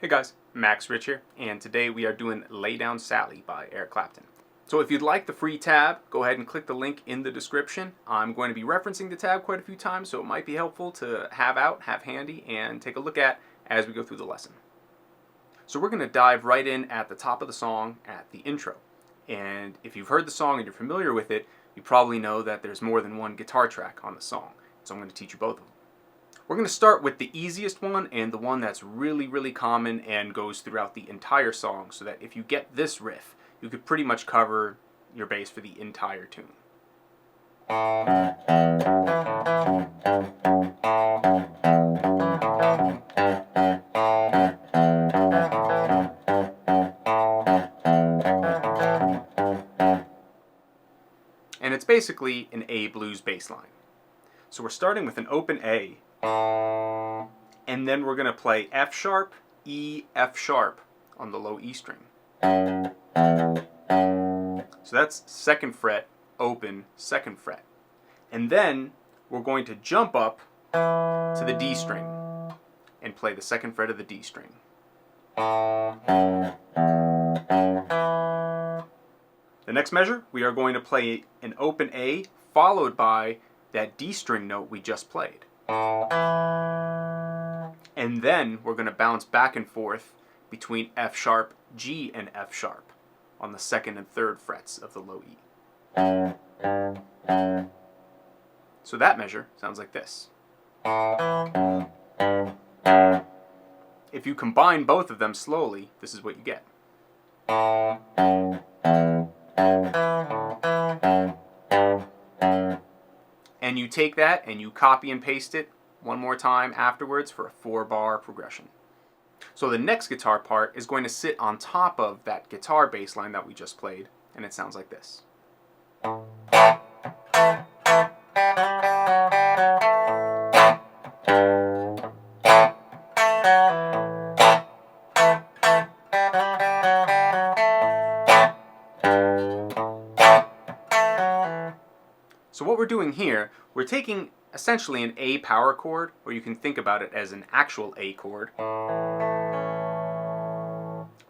Hey guys, Max Rich here, and today we are doing Lay Down Sally by Eric Clapton. So if you'd like the free tab, go ahead and click the link in the description. I'm going to be referencing the tab quite a few times, so it might be helpful to have handy, and take a look at as we go through the lesson. So we're going to dive right in at the top of the song at the intro. And if you've heard the song and you're familiar with it, you probably know that there's more than one guitar track on the song. So I'm going to teach you both of them. We're going to start with the easiest one and the one that's really common and goes throughout the entire song, so that if you get this riff, you could pretty much cover your bass for the entire tune. And it's basically an A blues bass line. So we're starting with an open A, and then we're going to play F sharp, E, F sharp on the low E string. So that's 2nd fret, open, 2nd fret. And then we're going to jump up to the D string and play the 2nd fret of the D string. The next measure, we are going to play an open A followed by that D string note we just played. And then we're going to bounce back and forth between F sharp, G, and F sharp on the 2nd and 3rd frets of the low E. So that measure sounds like this. If you combine both of them slowly, this is what you get. And you take that and you copy and paste it one more time afterwards for a 4-bar progression. So the next guitar part is going to sit on top of that guitar bass line that we just played, and it sounds like this. So what we're doing here, we're taking essentially an A power chord, or you can think about it as an actual A chord.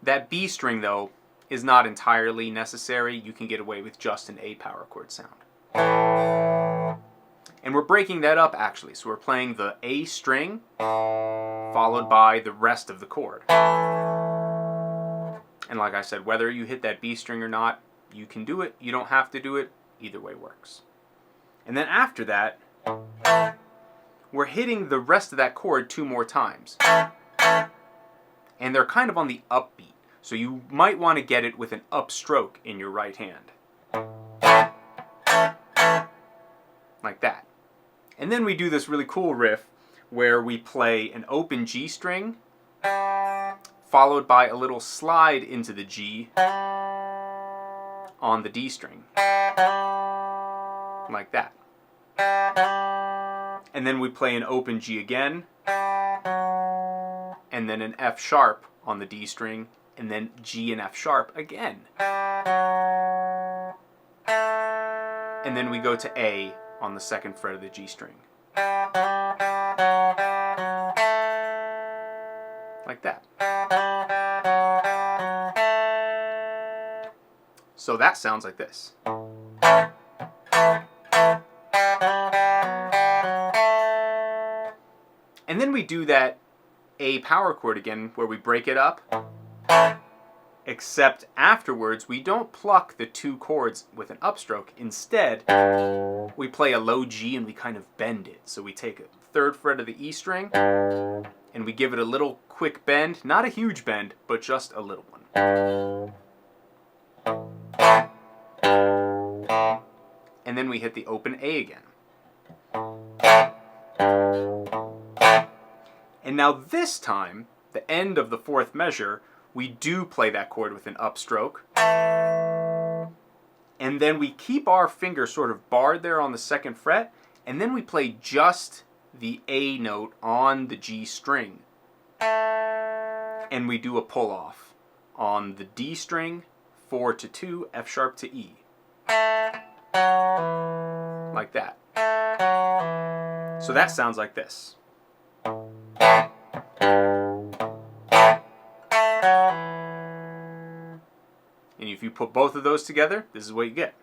That B string, though, is not entirely necessary. You can get away with just an A power chord sound. And we're breaking that up, actually. So we're playing the A string followed by the rest of the chord. And like I said, whether you hit that B string or not, you can do it. You don't have to do it. Either way works. And then after that, we're hitting the rest of that chord 2 more times. And they're kind of on the upbeat, so you might want to get it with an upstroke in your right hand. Like that. And then we do this really cool riff where we play an open G string followed by a little slide into the G on the D string. Like that. And then we play an open G again, and then an F sharp on the D string, and then G and F sharp again. And then we go to A on the 2nd fret of the G string. Like that. So that sounds like this. we do that A power chord again where we break it up, except afterwards we don't pluck the two chords with an upstroke. Instead, we play a low G and we kind of bend it. So we take a 3rd fret of the E string and we give it a little quick bend, not a huge bend, but just a little one. And then we hit the open A again. And now this time, the end of the 4th measure, we do play that chord with an upstroke. And then we keep our finger sort of barred there on the 2nd fret, and then we play just the A note on the G string. And we do a pull off on the D string, 4 to 2, F sharp to E. Like that. So that sounds like this. And if you put both of those together, this is what you get.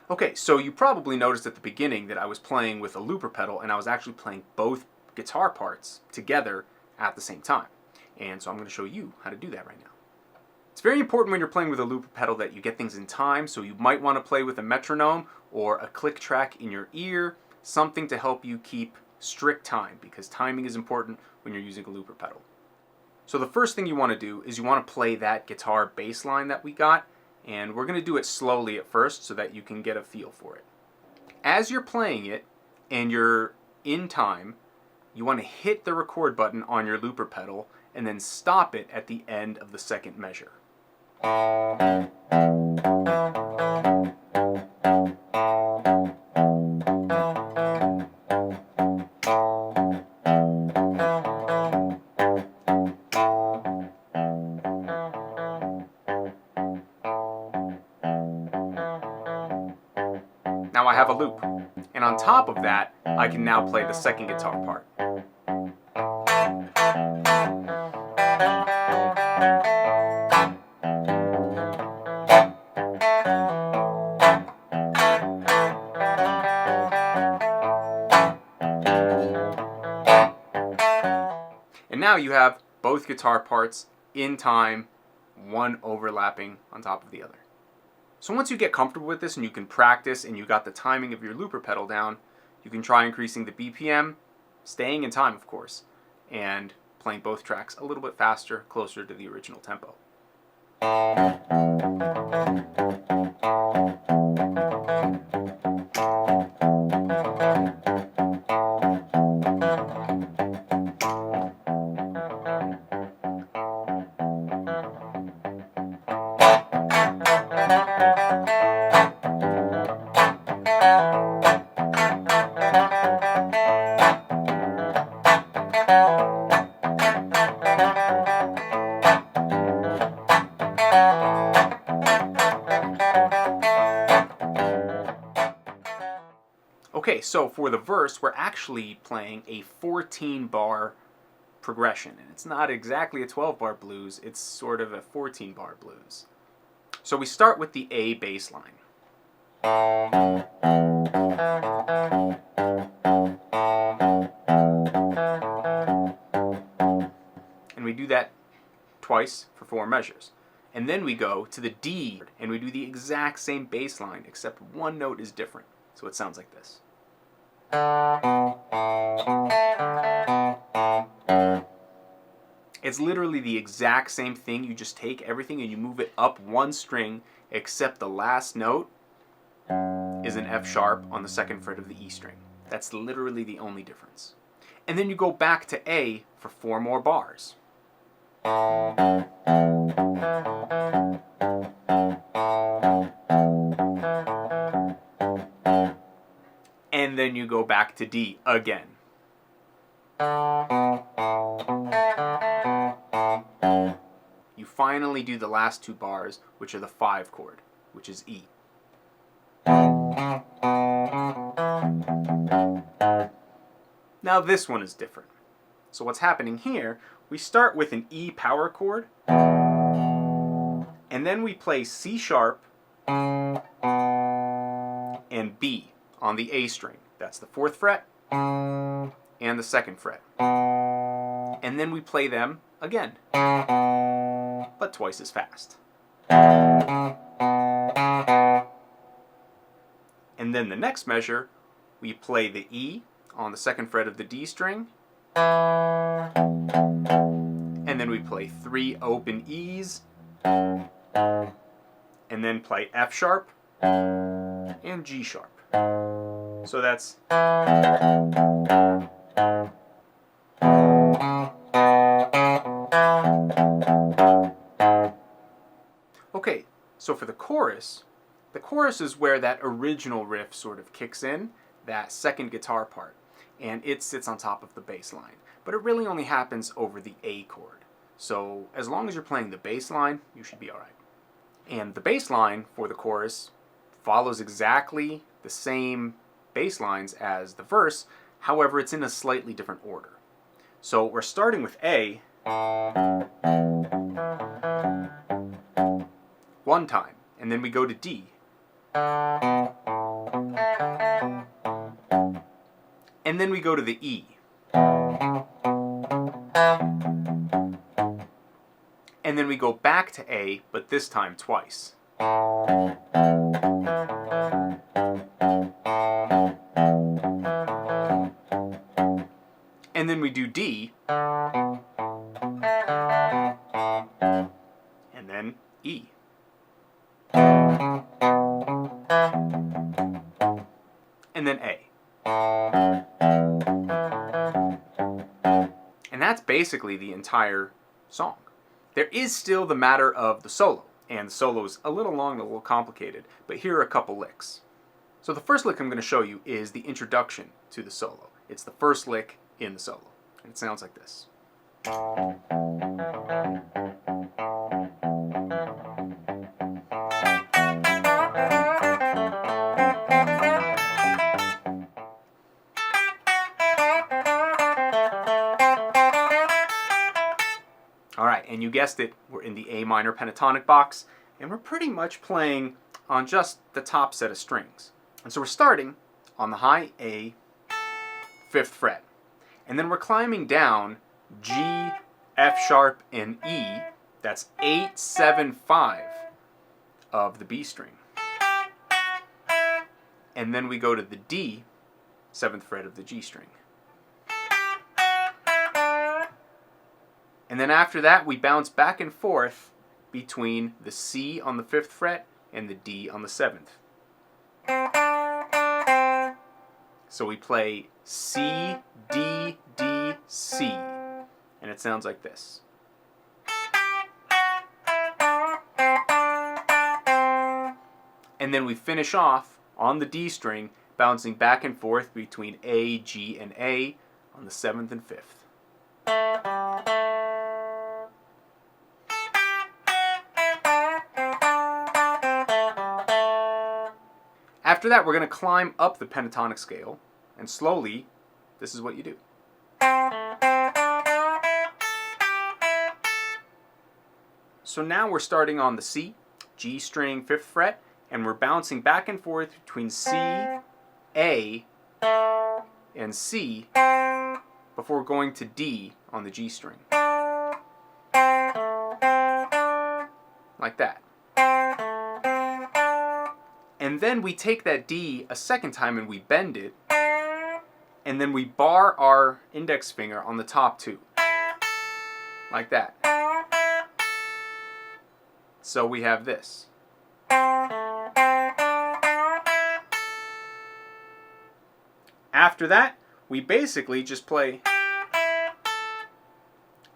Okay, so you probably noticed at the beginning that I was playing with a looper pedal and I was actually playing both guitar parts together at the same time. And so I'm going to show you how to do that right now. It's very important when you're playing with a looper pedal that you get things in time, so you might want to play with a metronome or a click track in your ear, something to help you keep strict time, because timing is important when you're using a looper pedal. So the first thing you want to do is you want to play that guitar bass line that we got, and we're going to do it slowly at first so that you can get a feel for it. As you're playing it and you're in time, you want to hit the record button on your looper pedal and then stop it at the end of the 2nd measure. Now I have a loop, and on top of that, I can now play the 2nd guitar part. And now you have both guitar parts in time, one overlapping on top of the other. So once you get comfortable with this and you can practice and you got the timing of your looper pedal down, you can try increasing the BPM, staying in time of course, and playing both tracks a little bit faster, closer to the original tempo. Okay, so for the verse, we're actually playing a 14-bar progression, and it's not exactly a 12-bar blues, it's sort of a 14-bar blues. So we start with the A bass line. And we do that twice for 4 measures. And then we go to the D, and we do the exact same bass line, except one note is different. So it sounds like this. It's literally the exact same thing. You just take everything and you move it up one string, except the last note is an F sharp on the 2nd fret of the E string. That's literally the only difference. And then you go back to A for 4 more bars. And then you go back to D again. You finally do the last 2 bars, which are the 5 chord, which is E. Now this one is different. So what's happening here, we start with an E power chord, And then we play C sharp and B on the A string. That's the 4th fret and the 2nd fret. And then we play them again, but twice as fast. And then the next measure, we play the E on the 2nd fret of the D string, and then we play 3 open E's, and then play F sharp and G sharp. So that's okay. So for the chorus is where that original riff sort of kicks in, that second guitar part, and it sits on top of the bass line. But it really only happens over the A chord. So as long as you're playing the bass line, you should be all right. And the bass line for the chorus follows exactly the same bass lines as the verse, however it's in a slightly different order. So we're starting with A one time, and then we go to D. And then we go to the E. And then we go back to A, but this time twice. And then we do D. And then E. And then A. And that's basically the entire song. There is still the matter of the solo, and the solo is a little long and a little complicated, but here are a couple licks. So the first lick I'm going to show you is the introduction to the solo. It's the first lick in the solo, and it sounds like this. Alright, and you guessed it, we're in the A minor pentatonic box, and we're pretty much playing on just the top set of strings. And so we're starting on the high A, 5th fret, and then we're climbing down G, F sharp, and E. That's 8, 7, 5 of the B string. And then we go to the D, 7th fret of the G string. And then after that, we bounce back and forth between the C on the 5th fret and the D on the 7th. So we play C, D, D, C, and it sounds like this. And then we finish off on the D string, bouncing back and forth between A, G, and A on the 7th and 5th. After that, we're going to climb up the pentatonic scale, and slowly, this is what you do. So now we're starting on the C, G string, 5th fret, and we're bouncing back and forth between C, A, and C before going to D on the G string. Like that. And then we take that D a second time and we bend it, and then we bar our index finger on the top too. Like that. So we have this. After that, we basically just play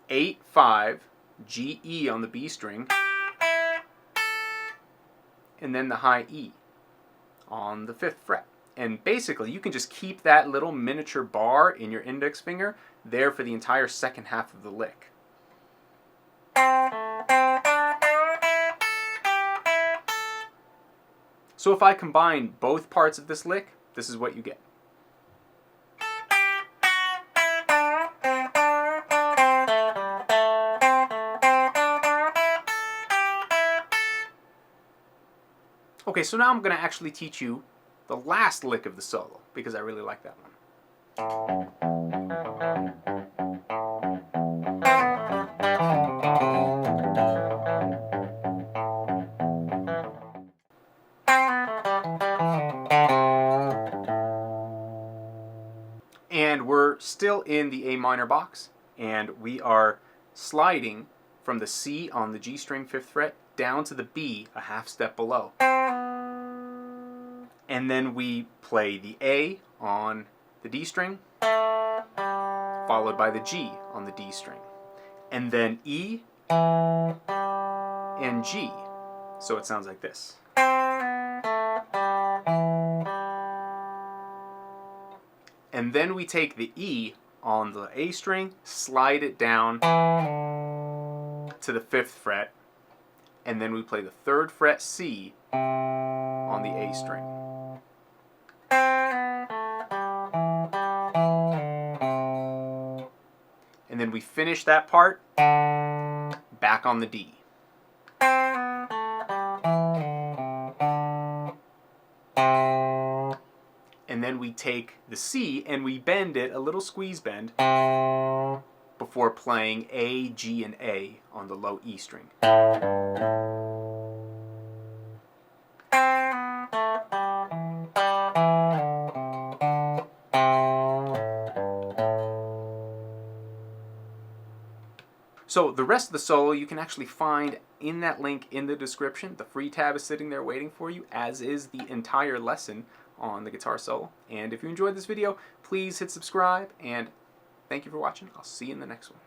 8, 5, G, E on the B string, and then the high E on the 5th fret. And basically, you can just keep that little miniature bar in your index finger there for the entire second half of the lick. So if I combine both parts of this lick, this is what you get. Okay, so now I'm going to actually teach you the last lick of the solo, because I really like that one. And we're still in the A minor box, and we are sliding from the C on the G string 5th fret down to the B a half step below. And then we play the A on the D string, followed by the G on the D string, and then E and G. So it sounds like this. And then we take the E on the A string, slide it down to the 5th fret, and then we play the 3rd fret C on the A string. And then we finish that part back on the D. And then we take the C and we bend it, a little squeeze bend, before playing A, G, and A on the low E string. So the rest of the solo you can actually find in that link in the description. The free tab is sitting there waiting for you, as is the entire lesson on the guitar solo. And if you enjoyed this video, please hit subscribe, and thank you for watching. I'll see you in the next one.